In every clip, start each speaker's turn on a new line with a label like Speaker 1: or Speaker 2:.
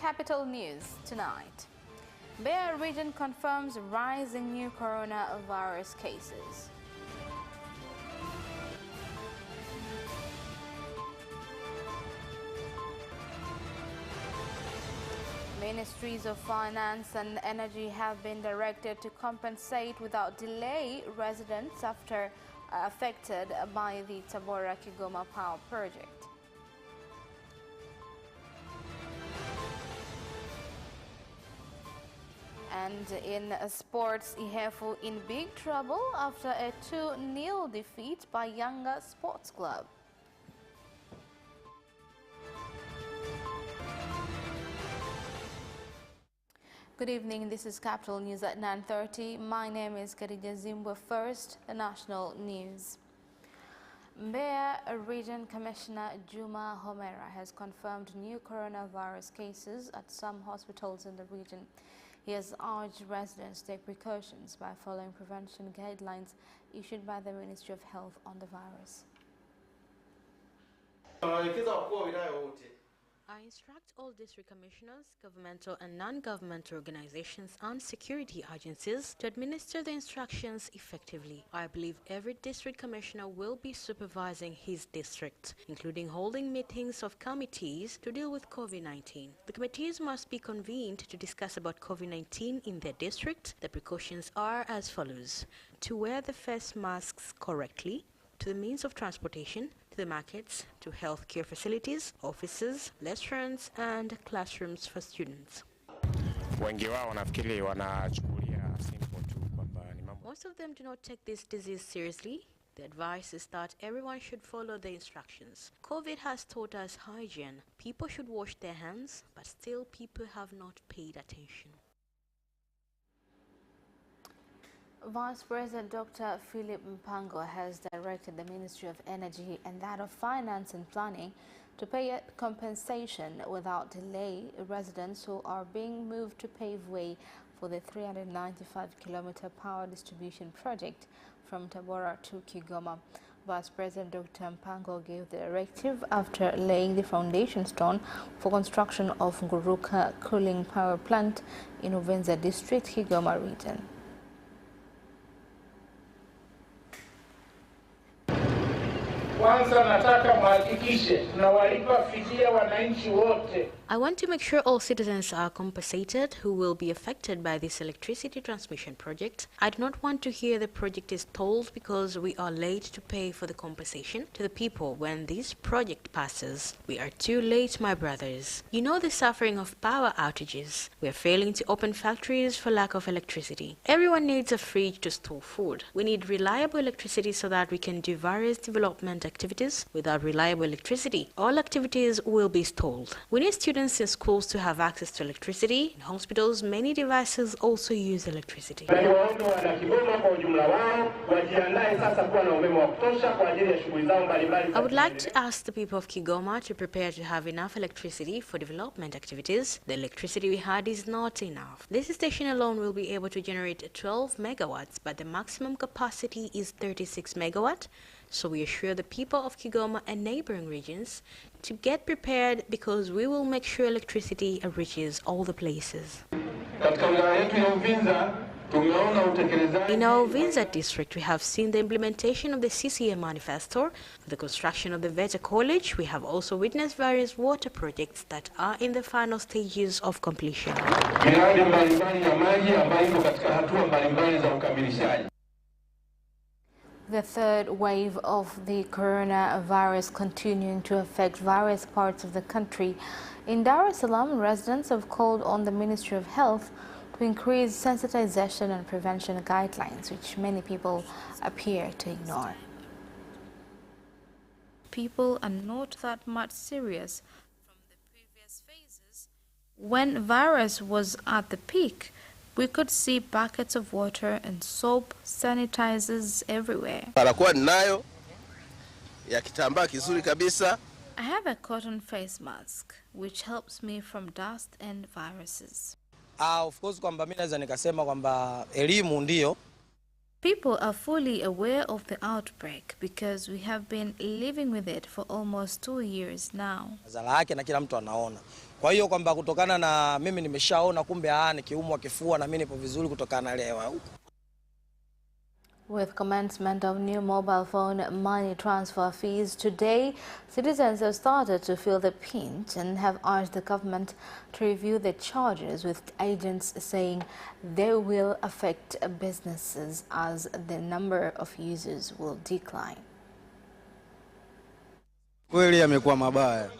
Speaker 1: Capital News tonight. BAYERN region confirms rise in new coronavirus cases. Ministries of Finance and Energy have been directed to compensate without delay residents affected by the Tabora-Kigoma power project. And in sports, Ihefu in big trouble after a 2-0 defeat by Yanga Sports Club. Good evening, this is Capital News at 9:30. My name is Khadija Zimbwe. First, the national news. BAYERN Region Commissioner Juma Homera has confirmed new coronavirus cases at some hospitals in the region. He has urged residents to take precautions by following prevention guidelines issued by the Ministry of Health on the virus.
Speaker 2: I instruct all district commissioners, governmental and non-governmental organizations and security agencies to administer the instructions effectively. I believe every district commissioner will be supervising his district, including holding meetings of committees to deal with COVID-19. The committees must be convened to discuss about COVID-19 in their district. The precautions are as follows: to wear the face masks correctly, to the means of transportation, to the markets, to healthcare facilities, offices, restaurants, and classrooms for students. Most of them do not take this disease seriously. The advice is that everyone should follow the instructions. COVID has taught us hygiene. People should wash their hands, but still people have not paid attention.
Speaker 1: Vice President Dr. Philip Mpango has directed the Ministry of Energy and that of Finance and Planning to pay a compensation without delay residents who are being moved to pave way for the 395-kilometer power distribution project from Tabora to Kigoma. Vice President Dr. Mpango gave the directive after laying the foundation stone for construction of Nguruka cooling power plant in Uvinza district, Kigoma region.
Speaker 2: I want to make sure all citizens are compensated who will be affected by this electricity transmission project. I do not want to hear the project is stalled because we are late to pay for the compensation to the people when this project passes. We are too late, my brothers. You know the suffering of power outages. We are failing to open factories for lack of electricity. Everyone needs a fridge to store food. We need reliable electricity so that we can do various development activities. Without reliable electricity, all activities will be stalled. We need students in schools to have access to electricity. In hospitals, many devices also use electricity.
Speaker 1: I
Speaker 2: would like to ask the people of Kigoma to prepare to have enough electricity for development activities. The electricity we had is not enough. This station alone will be able to generate 12 megawatts, but the maximum capacity is 36 megawatt. So we assure the people of Kigoma and neighboring regions to get prepared because we will make sure electricity reaches all the places. In our Uvinza district, we have seen the implementation of the CCM manifesto, the construction of the VETA college. We have also witnessed various water projects that are in the final stages of completion.
Speaker 1: The third wave of the coronavirus continuing to affect various parts of the country. In Dar es Salaam, residents have called on the Ministry of Health to increase sensitization and prevention guidelines, which many people appear to ignore. People are not that much serious from the previous phases. When virus was at the peak, we could see buckets of water and soap, sanitizers everywhere. I have a cotton face mask, which helps me from dust and viruses.
Speaker 3: Of course kwamba mimi naweza nikasema kwamba elimu ndio
Speaker 1: People are fully aware of the outbreak because we have been living with it for almost 2 years now.
Speaker 3: Madhara yake na kila mtu anaona. Kwa hiyo kwamba kutokana na mimi nimeshaona kumbe nikiumwa kifua na mimi nipo vizuri kutokana na leo huko.
Speaker 1: With commencement of new mobile phone money transfer fees today, citizens have started to feel the pinch and have urged the government to review the charges, with agents saying they will affect businesses as the number of users will decline.
Speaker 4: Kweli yamekuwa mabaya.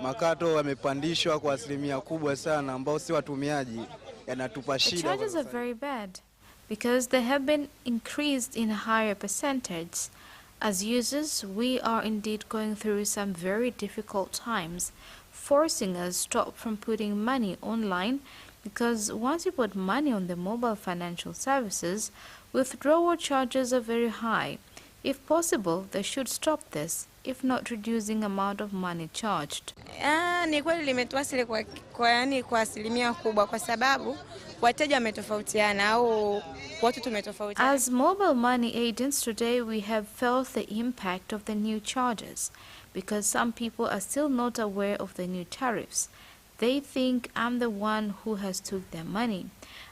Speaker 4: Makato yamepandishwa kwa asilimia kubwa sana ambao si watumiaji yanatupa shida.
Speaker 1: The charges are very bad because they have been increased in a higher percentage. As users, we are indeed going through some very difficult times, forcing us to stop from putting money online, because once you put money on the mobile financial services, withdrawal charges are very high. If possible, they should stop this, if not reducing amount of money charged.
Speaker 5: Ni kweli limetuasili kwa asilimia kubwa kwa sababu wateja wametofautiana au watu tumetofautiana.
Speaker 1: As mobile money agents today, we have felt the impact of the new charges because some people are still not aware of the new tariffs. They think I'm the one who has took their money.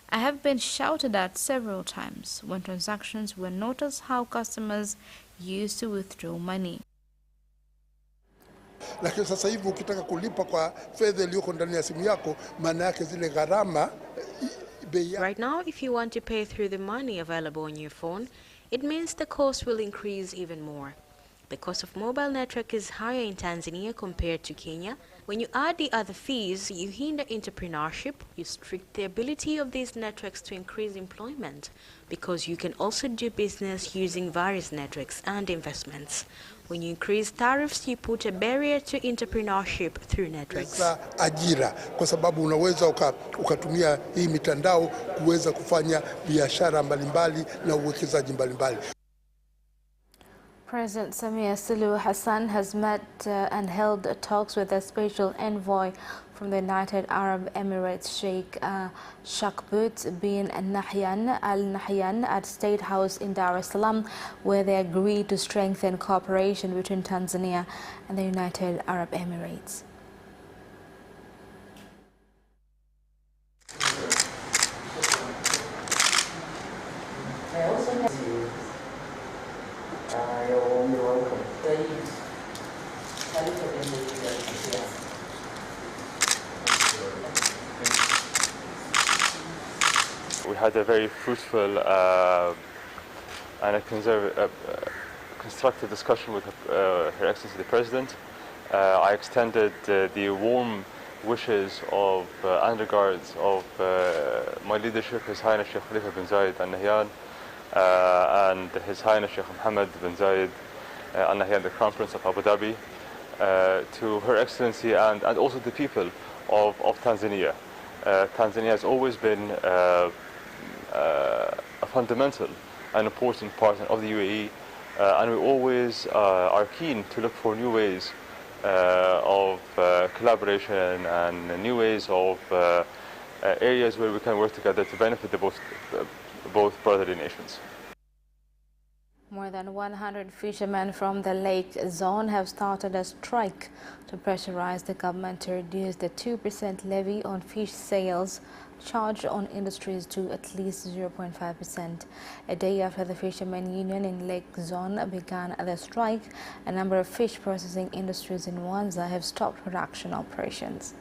Speaker 1: I have been shouted at several times when transactions were noticed how customers used to withdraw money.
Speaker 6: Lakini sasa hivi ukitaka kulipa kwa fedha iliyoko ndani ya simu yako, maana yake zile gharama.
Speaker 2: Right now, if you want to pay through the money available on your phone, it means the cost will increase even more. The cost of mobile network is higher in Tanzania compared to Kenya. When you add the other fees, you hinder entrepreneurship, you restrict the ability of these networks to increase employment, because you can also do business using various networks and investments. When you increase tariffs, you put a barrier to entrepreneurship through networks.
Speaker 6: Ajira, kwa sababu unaweza ukatumia hii mitandao kuweza kufanya biashara mbalimbali na uwekezaji mbalimbali.
Speaker 1: President Samia Suluhu Hassan has met and held talks with a special envoy from the United Arab Emirates, Sheikh Shakbut bin Nahyan Al Nahyan, at State House in Dar es Salaam, where they agreed to strengthen cooperation between Tanzania and the United Arab Emirates.
Speaker 7: We had a very fruitful and a constructive discussion with Her Excellency the President. I extended the warm wishes of underguards of my leadership, His Highness Sheikh Khalifa bin Zayed Al Nahyan and His Highness Sheikh Mohammed bin Zayed Al Nahyan, the Crown Prince of Abu Dhabi, to Her Excellency and also the people of Tanzania. Tanzania has always been a fundamental and important partner of the UAE, and we always are keen to look for new ways of collaboration and new ways of areas where we can work together to benefit both brotherly nations.
Speaker 1: More than 100 fishermen from the lake zone have started a strike to pressurize the government to reduce the 2% levy on fish sales charged on industries to at least 0.5%. A day after the Fishermen Union in Lake Zone began the strike, a number of fish processing industries in Mwanza have stopped production operations.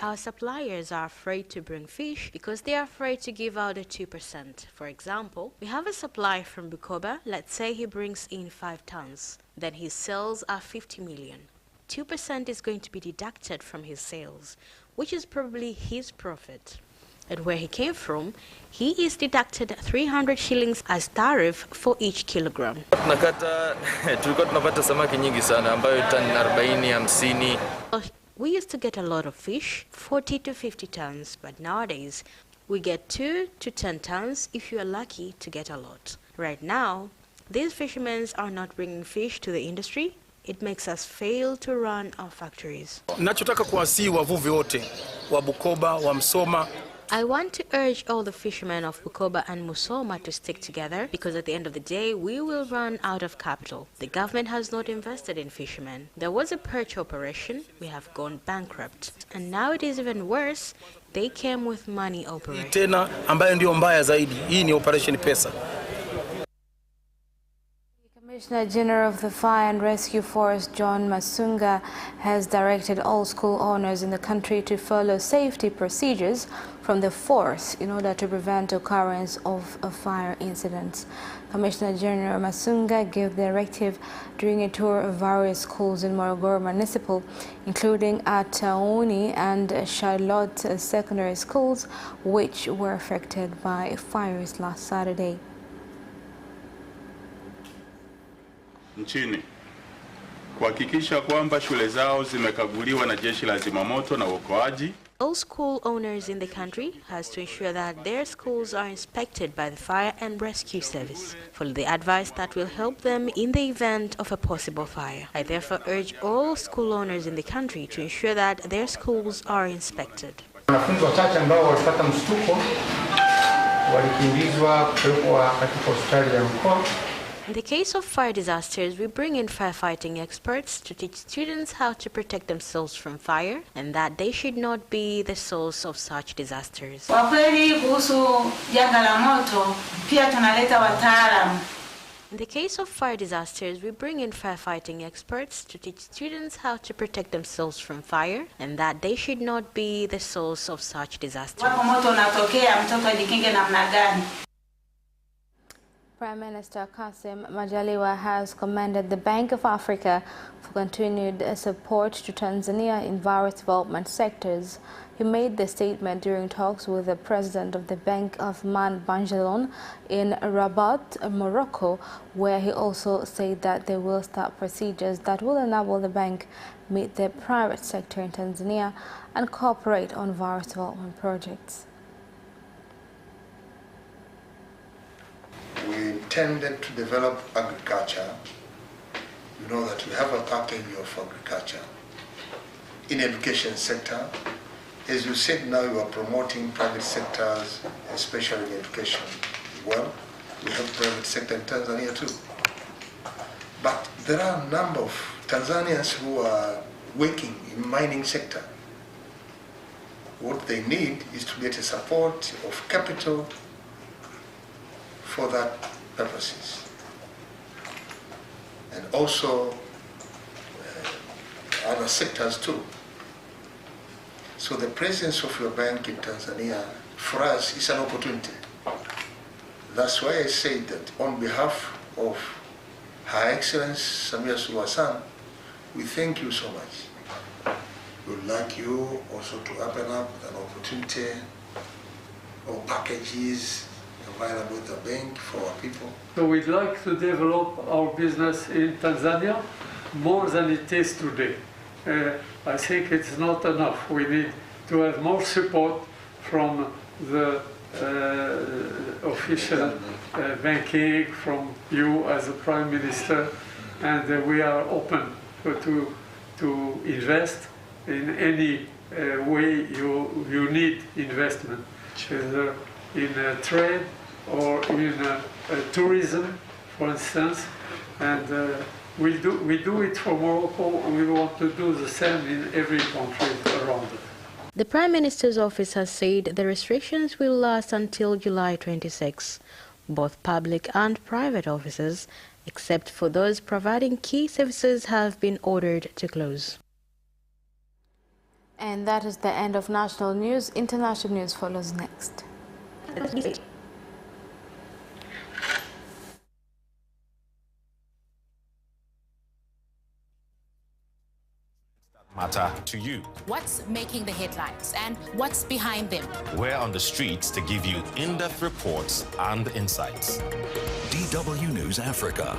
Speaker 2: Our suppliers are afraid to bring fish because they are afraid to give out the 2%. For example, we have a supplier from Bukoba. Let's say he brings in 5 tons. Then his sales are 50 million. 2% is going to be deducted from his sales, which is probably his profit. And where he came from, he is deducted 300 shillings as tariff for each kilogram. We used to get a lot of fish, 40 to 50 tons, but nowadays we get 2 to 10 tons if you are lucky to get a lot. Right now, these fishermen are not bringing fish to the industry. it makes us fail to run our factories.
Speaker 8: Nachotaka kuwasihi wavuvi wote wa Bukoba, wa Msoma.
Speaker 2: I want to urge all the fishermen of Bukoba and Musoma to stick together, because at the end of the day, we will run out of capital. The government has not invested in fishermen. There was a perch operation, we have gone bankrupt. And now it is even worse, they came with money operation.
Speaker 8: Tena ambayo ndio mbaya zaidi, hii ni operation pesa.
Speaker 1: Commissioner General of the Fire and Rescue Force, John Masunga, has directed all school owners in the country to follow safety procedures from the force in order to prevent occurrence of fire incidents. Commissioner General Masunga gave the directive during a tour of various schools in Morogoro Municipal, including at Tauni and Charlotte secondary schools, which were affected by fires last Saturday.
Speaker 9: Nchini kuhakikisha kwamba shule zao zimekaguliwa na jeshi la zimamoto na uokoaji.
Speaker 2: All school owners in the country has to ensure that their schools are inspected by the Fire and Rescue Service. Follow the advice that will help them in the event of a possible fire. I therefore urge all school owners in the country to ensure that their schools are inspected.
Speaker 10: Wanafunzi wachache ambao walipata mshtuko walikimbizwa kupelekwa katika hospitali ya mkoa.
Speaker 2: In the case of fire disasters, we bring in firefighting experts to teach students how to protect themselves from fire and that they should not be the source of such disasters.
Speaker 11: Kwa kweli kuhusu janga la moto pia tunaleta wataalamu.
Speaker 2: In the case of fire disasters, we bring in firefighting experts to teach students how to protect themselves from fire and that they should not be the source of such disasters.
Speaker 11: Wapo moto unatokea, mtoto ajikinge namna gani?
Speaker 1: Prime Minister Kassim Majaliwa has commended the Bank of Africa for continued support to Tanzania in various development sectors. He made the statement during talks with the president of the Bank of BARCELONA in Rabat, Morocco, where he also said that they will start procedures that will enable the bank meet the private sector in Tanzania and cooperate on various development projects.
Speaker 12: We intended to develop agriculture. You know that we have a package of agriculture. In education sector, as you said, now you are promoting private sectors, especially in education. Well, we have private sector in Tanzania too. But there are a number of Tanzanians who are working in mining sector. What they need is to get a support of capital for that purposes, and also other sectors too. So the presence of your bank in Tanzania for us is an opportunity. That's why I say that on behalf of Her Excellency Samia Suluhu Hassan, we thank you so much. We would like you also to open up an opportunity or packages available with the bank for our people.
Speaker 13: So we'd like to develop our business in Tanzania more than it is today. I think it's not enough. We need to have more support from the official banking, from you as a Prime Minister, and we are open to invest in any way you need investment, whether in trade or in tourism, for instance, and we do it for Morocco. We want to do the same in every country around it.
Speaker 2: The Prime Minister's office has said the restrictions will last until July 26. Both public and private offices, except for those providing key services, have been ordered to close.
Speaker 1: And that is the end of national news. International news follows next.
Speaker 14: Matter to you.
Speaker 15: What's making the headlines and what's behind them?
Speaker 14: We're on the streets to give you in-depth reports and insights.
Speaker 16: DW News Africa.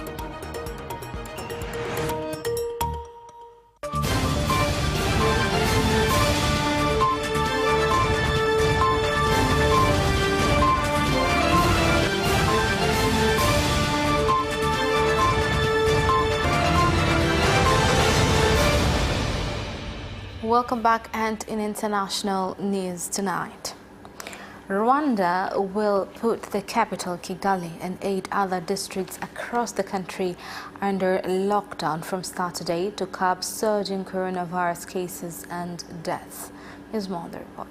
Speaker 1: Welcome back, and in international news tonight. Rwanda will put the capital Kigali and 8 other districts across the country under lockdown from Saturday to curb surging coronavirus cases and deaths. Here's more on the report.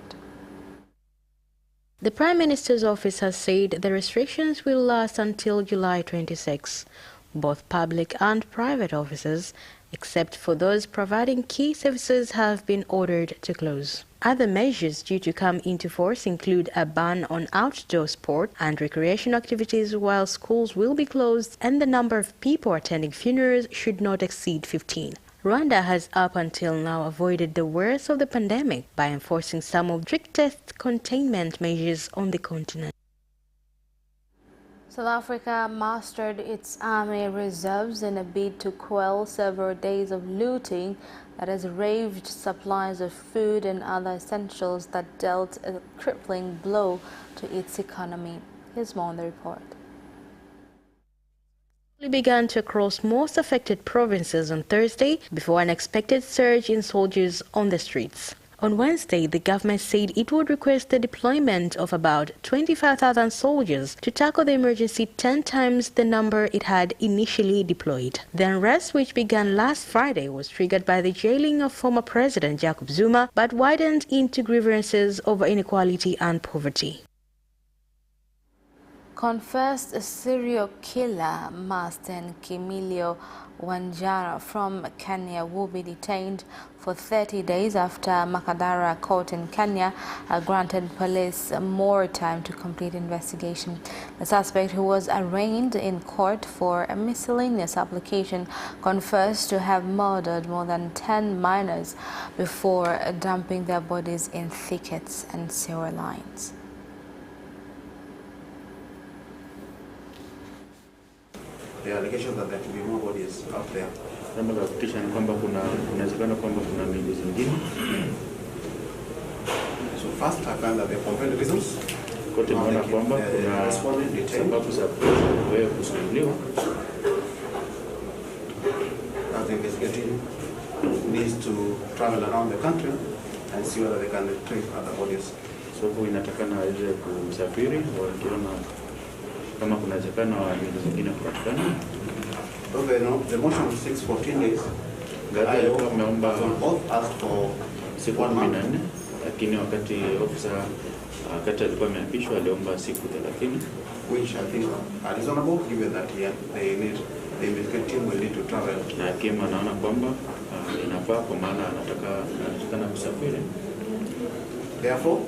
Speaker 2: The Prime Minister's office has said the restrictions will last until July 26. Both public and private offices, except for those providing key services, have been ordered to close. Other measures due to come into force include a ban on outdoor sport and recreation activities, while schools will be closed and the number of people attending funerals should not exceed 15. Rwanda has up until now avoided the worst of the pandemic by enforcing some of the strictest containment measures on the continent.
Speaker 1: South Africa mustered its army reserves in a bid to quell several days of looting that has ravaged supplies of food and other essentials that dealt a crippling blow to its economy. Here's more on the report.
Speaker 2: It began to cross most affected provinces on Thursday before an expected surge in soldiers on the streets. On Wednesday, the government said it would request the deployment of about 25,000 soldiers to tackle the emergency 10 times the number it had initially deployed. The unrest, which began last Friday, was triggered by the jailing of former President Jacob Zuma, but widened into grievances over inequality and poverty.
Speaker 1: Confessed serial killer Masten Kimilio Wanjara from Kenya will be detained for 30 days after Makadara Court in Kenya granted police more time to complete investigation. The suspect, who was arraigned in court for a miscellaneous application, confessed to have murdered more than 10 minors before dumping their bodies in thickets and sewer lines.
Speaker 17: The allegation that there could be more bodies out there.
Speaker 18: Jambo la kutisha ni kwamba kunawezekana kwamba kuna miili zingine.
Speaker 17: So first I found that there are compelling reasons.
Speaker 18: Kote naona kwamba kuna sababu za wewe kuzuiliwa.
Speaker 17: As the investigating needs to travel around the country and see whether they can retrieve other bodies.
Speaker 18: So huwa inatakana aweze kusafiri wakiona kama kuna uwezekano wa miili zingine kupatikana.
Speaker 17: Okay, no, the motion was 6-14 days.
Speaker 18: Gadi alikuwa ameomba
Speaker 17: both asked for
Speaker 18: siku 14, lakini wakati alikuwa ameapishwa aliomba siku 30,
Speaker 17: which I think are reasonable given that the investigative team will need to travel.
Speaker 18: Na hakimu anaona kwamba inafaa kwa maana anatakana kusafiri.
Speaker 17: Therefore,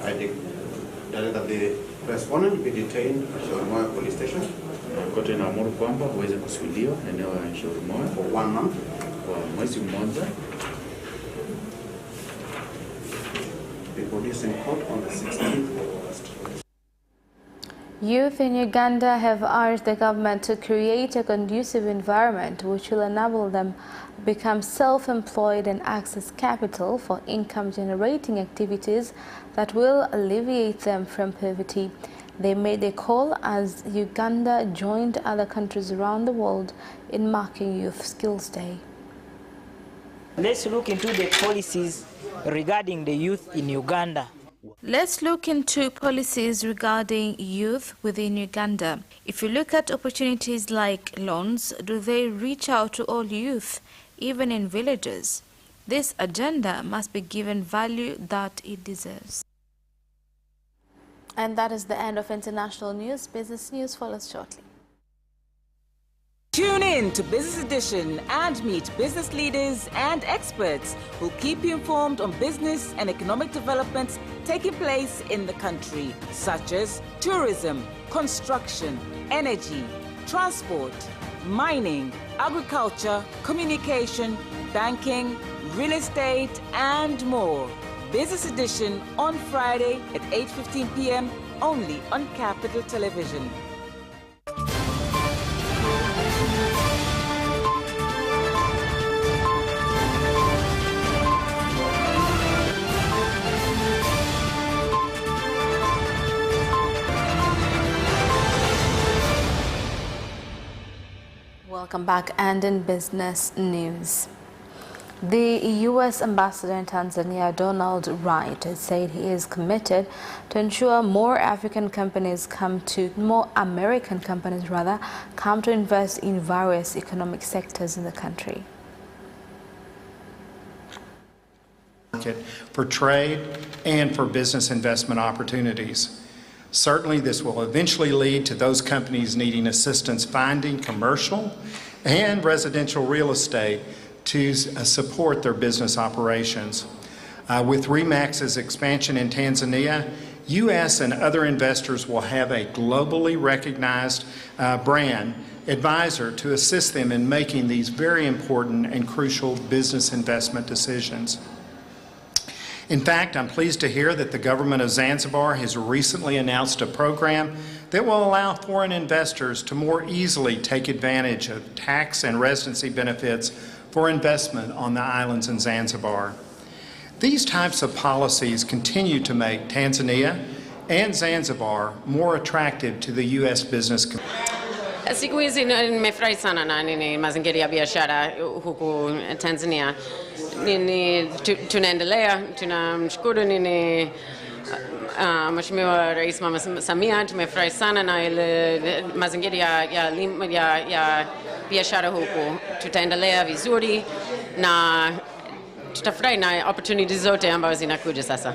Speaker 17: I declare that the respondent be detained at Shorimoya police station.
Speaker 18: Kote inaamuru kwamba uweze kusuiliwa eneo la Shorimoya
Speaker 17: for 1 month,
Speaker 18: kwa mwezi mmoja.
Speaker 17: Be produced in court on the 16th of August.
Speaker 1: Youth in Uganda have urged the government to create a conducive environment which will enable them to become self-employed and access capital for income-generating activities that will alleviate them from poverty. They made a call as Uganda joined other countries around the world in marking Youth Skills Day.
Speaker 19: Let's look into the policies regarding the youth in Uganda.
Speaker 1: Let's look into policies regarding youth within Uganda. If you look at opportunities like loans, do they reach out to all youth, even in villages? This agenda must be given value that it deserves. And that is the end of international news. Business news follows shortly.
Speaker 20: Tune in to Business Edition and meet business leaders and experts who keep you informed on business and economic developments taking place in the country, such as tourism, construction, energy, transport, mining, agriculture, communication, banking, real estate, and more. Business Edition on Friday at 8:15 p.m. only on Capital Television.
Speaker 1: Welcome back, and in business news. The U.S. Ambassador in Tanzania, Donald Wright, has said he is committed to ensure more American companies come to invest in various economic sectors in the country.
Speaker 10: For trade and for business investment opportunities. Certainly this will eventually lead to those companies needing assistance finding commercial and residential real estate to support their business operations. With RE/MAX's expansion in Tanzania, U.S. and other investors will have a globally recognized brand advisor to assist them in making these very important and crucial business investment decisions. In fact, I'm pleased to hear that the government of Zanzibar has recently announced a program that will allow foreign investors to more easily take advantage of tax and residency benefits for investment on the islands in Zanzibar. These types of policies continue to make Tanzania and Zanzibar more attractive to the U.S. business community.
Speaker 21: Siku hizi nimefurahi sana na mazingira ya biashara huku Tanzania. Tunaendelea, tunamshukuru Mheshimiwa Rais Mama Samia, tumefurahi sana na ile mazingira ya biashara huku. Tutaendelea vizuri na tutafurahi na opportunities zote ambazo zinakuja sasa.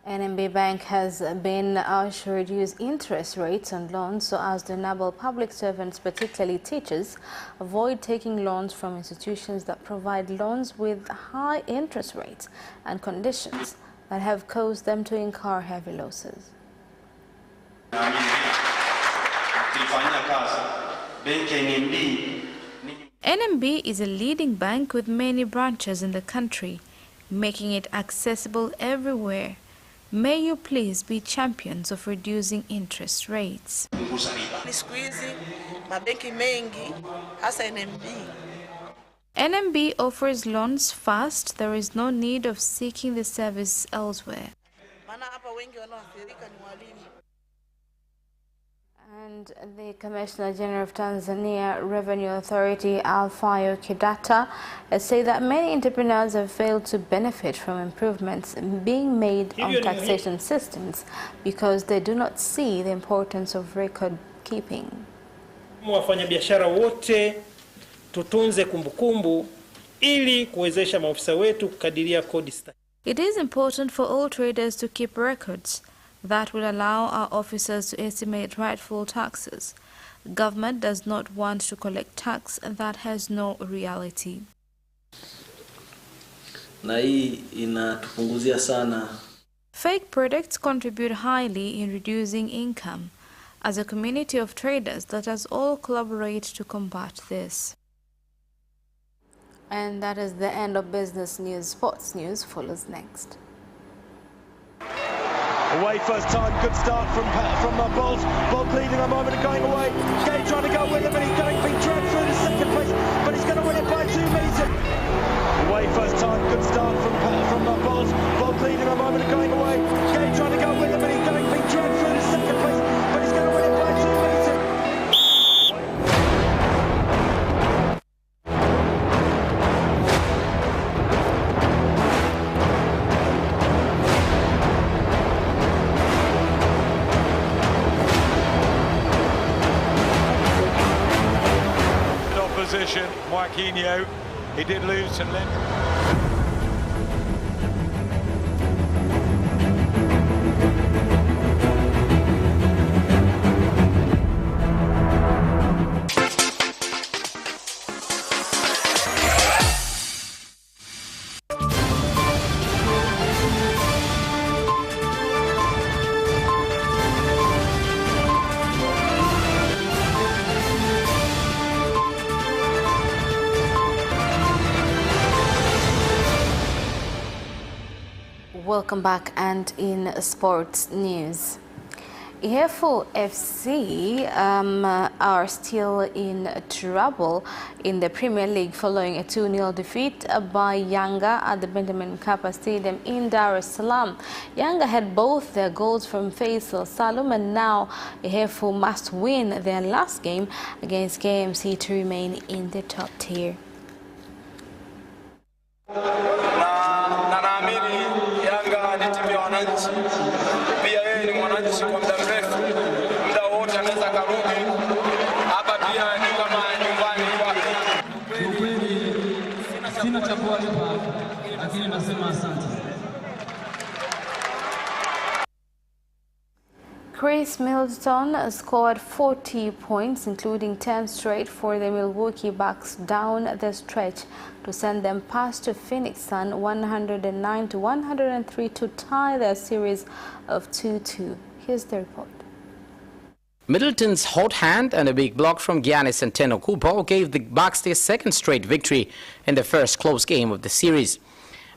Speaker 1: NMB Bank has been urged to reduce interest rates on loans so as to enable public servants, particularly teachers, avoid taking loans from institutions that provide loans with high interest rates and conditions that have caused them to incur heavy losses. NMB is a leading bank with many branches in the country, making it accessible everywhere. May you please be champions of reducing interest rates. NMB offers loans fast. There is no need of seeking the service elsewhere. And the Commissioner General of Tanzania Revenue Authority, Alfayo Kidata, has said that many entrepreneurs have failed to benefit from improvements being made on taxation systems because they do not see the importance of record keeping.
Speaker 22: Wafanyabiashara wote tutunze kumbukumbu ili kuwezesha maofisa wetu kukadiria kodi.
Speaker 1: It is important for all traders to keep records. That will allow our officers to estimate rightful taxes. Government does not want to collect tax that has no reality.
Speaker 23: Na hii inatupunguzia sana.
Speaker 1: Fake products contribute highly in reducing income. As a community of traders, let us all collaborate to combat this. And that is the end of business news. Sports news follows next.
Speaker 24: Away first time, good start from Bolt. Bolt leading a moment and going away. Gay trying to go with him, and he's going to be dragged through the second place, but he's going to win it by 2 meters. Away first time, good start from Bolt. Bolt leading a moment and going away. Gay trying to go with him, and he's going to be dragged through the second place, but he's going to win it by 2 meters. Marquinhos, he did lose to Lynn.
Speaker 1: Welcome back, and in sports news, Ihefu FC are still in trouble in the Premier League following a 2-0 defeat by Yanga at the Benjamin Mkapa Stadium in Dar es Salaam. Yanga had both their goals from Faisal Salum, and now Ihefu must win their last game against KMC to remain in the top tier.
Speaker 3: na naamini Yanga ni timu ya wananchi. Pia yeye ni mwananchi kwa muda mrefu, muda wote anaweza karudi hapa, pia ni kama nyumbani kwake.
Speaker 4: Sina cha kuwalipa, lakini nasema asante.
Speaker 1: Chris Middleton scored 40 points, including 10 straight for the Milwaukee Bucks down the stretch to send them past to Phoenix Sun 109-103 to tie their series of 2-2. Here's the report.
Speaker 5: Middleton's hot hand and a big block from Giannis Antetokounmpo gave the Bucks their second straight victory in the first close game of the series.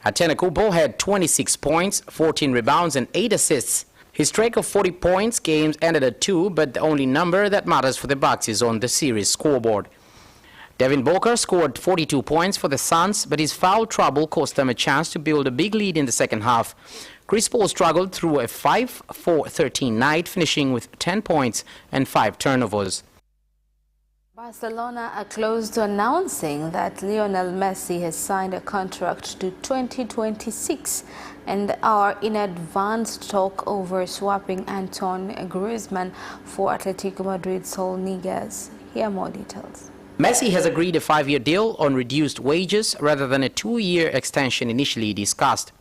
Speaker 5: Antetokounmpo had 26 points, 14 rebounds and 8 assists. His streak of 40 points games ended at 2, but the only number that matters for the Bucks is on the series scoreboard. Devin Booker scored 42 points for the Suns, but his foul trouble cost them a chance to build a big lead in the second half. Chris Paul struggled through a 5-4-13 night, finishing with 10 points and 5 turnovers.
Speaker 1: Barcelona are close to announcing that Lionel Messi has signed a contract to 2026 and are in advanced talk over swapping Antoine Griezmann for Atletico Madrid's Saul Niguez. Here are more details.
Speaker 5: Messi has agreed a 5-year deal on reduced wages rather than a 2-year extension initially discussed.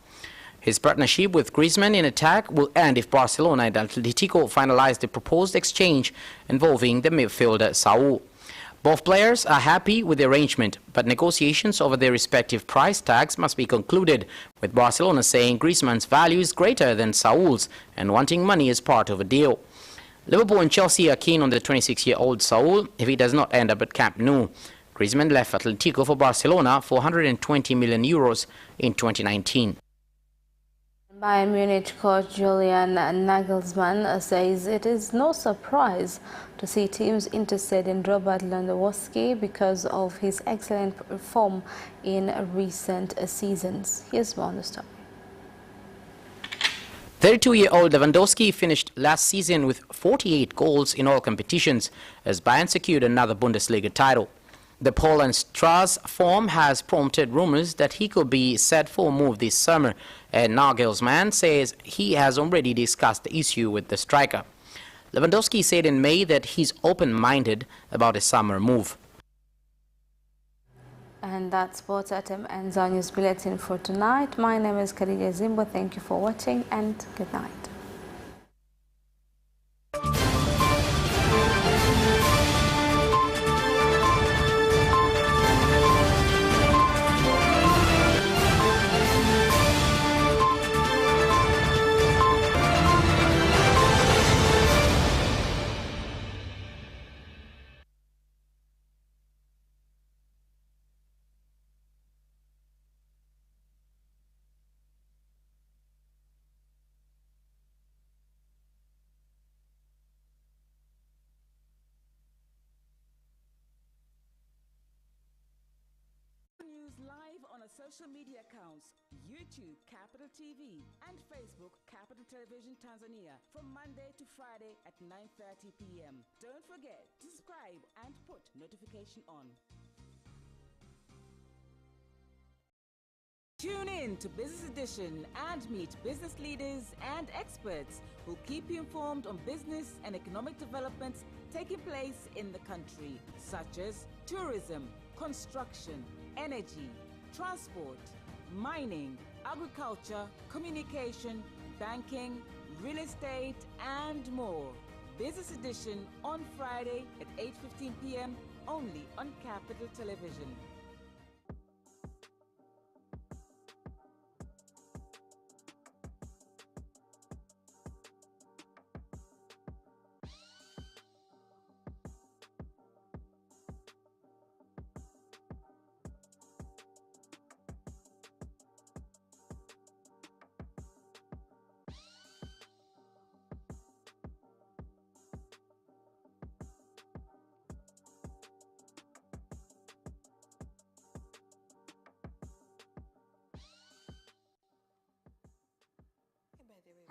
Speaker 5: His partnership with Griezmann in attack will end if Barcelona and Atletico finalize the proposed exchange involving the midfielder Saul. Both players are happy with the arrangement, but negotiations over their respective price tags must be concluded, with Barcelona saying Griezmann's value is greater than Saul's and wanting money as part of a deal. Liverpool and Chelsea are keen on the 26-year-old Saul if he does not end up at Camp Nou. Griezmann left Atletico for Barcelona for €120 million in 2019.
Speaker 1: Bayern Munich coach Julian Nagelsmann says it is no surprise to see teams interested in Robert Lewandowski because of his excellent form in recent seasons. Here's more on the story.
Speaker 5: 32-year-old Lewandowski finished last season with 48 goals in all competitions as Bayern secured another Bundesliga title. The Poland's Stras form has prompted rumors that he could be set for a move this summer, and Nagelsmann says he has already discussed the issue with the striker. Lewandowski said in May that he's open-minded about a summer move.
Speaker 1: And that's Sports Item ends our news bulletin for tonight. My name is Khadija Zimbo. Thank you for watching and good night.
Speaker 20: Live on our social media accounts, YouTube Capital TV and Facebook Capital Television Tanzania from Monday to Friday at 9:30 p.m. Don't forget to subscribe and put notification on. Tune in to Business Edition and meet business leaders and experts who'll keep you informed on business and economic developments taking place in the country, such as tourism, construction, energy, transport, mining, agriculture, communication, banking, real estate, and more. Business Edition on Friday at 8:15 p.m. only on Capital Television.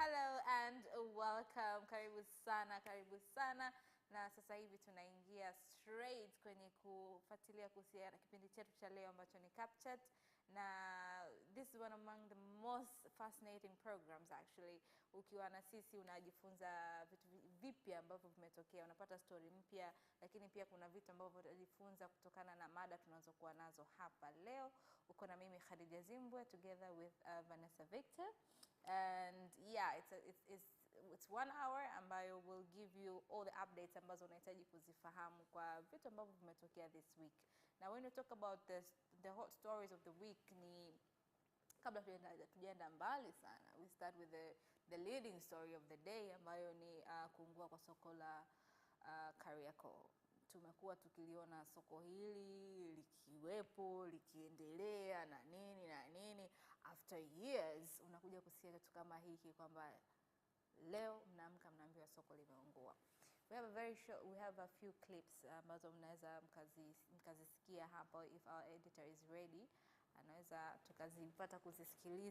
Speaker 1: Hello and welcome. Karibu sana. Na sasa hivi tunaingia straight kwenye kufuatilia kuhusiana na kipindi chetu cha leo ambacho ni Captured. na this is one among the most fascinating programs actually. Ukiwa na sisi unajifunza vitu vipya ambavyo vimetokea, unapata story mpya, lakini pia kuna vitu ambavyo utajifunza kutokana na mada tunazokuwa nazo hapa leo. Uko na mimi Khadija Zimbwe together with Vanessa Victor, and yeah, it's 1 hour ambayo will give you all the updates ambazo unahitaji kuzifahamu kwa vitu ambavyo vimetokea this week. Now when we talk about the hot stories of the week, ni kabla tujaenda mbali sana, we start with the leading story of the day ambayo ni kuungua kwa soko la Kariakoo. Tumekuwa tukiliona soko hili likiwepo, likiendelea na nini. After years unakuja kusikia kitu kama hiki kwamba leo mnaamka mnaambiwa soko limeungua. We have a few clips ambazo mnaweza mkazisikia hapa if our editor is ready. Anaweza tukazipata kuzisikiliza.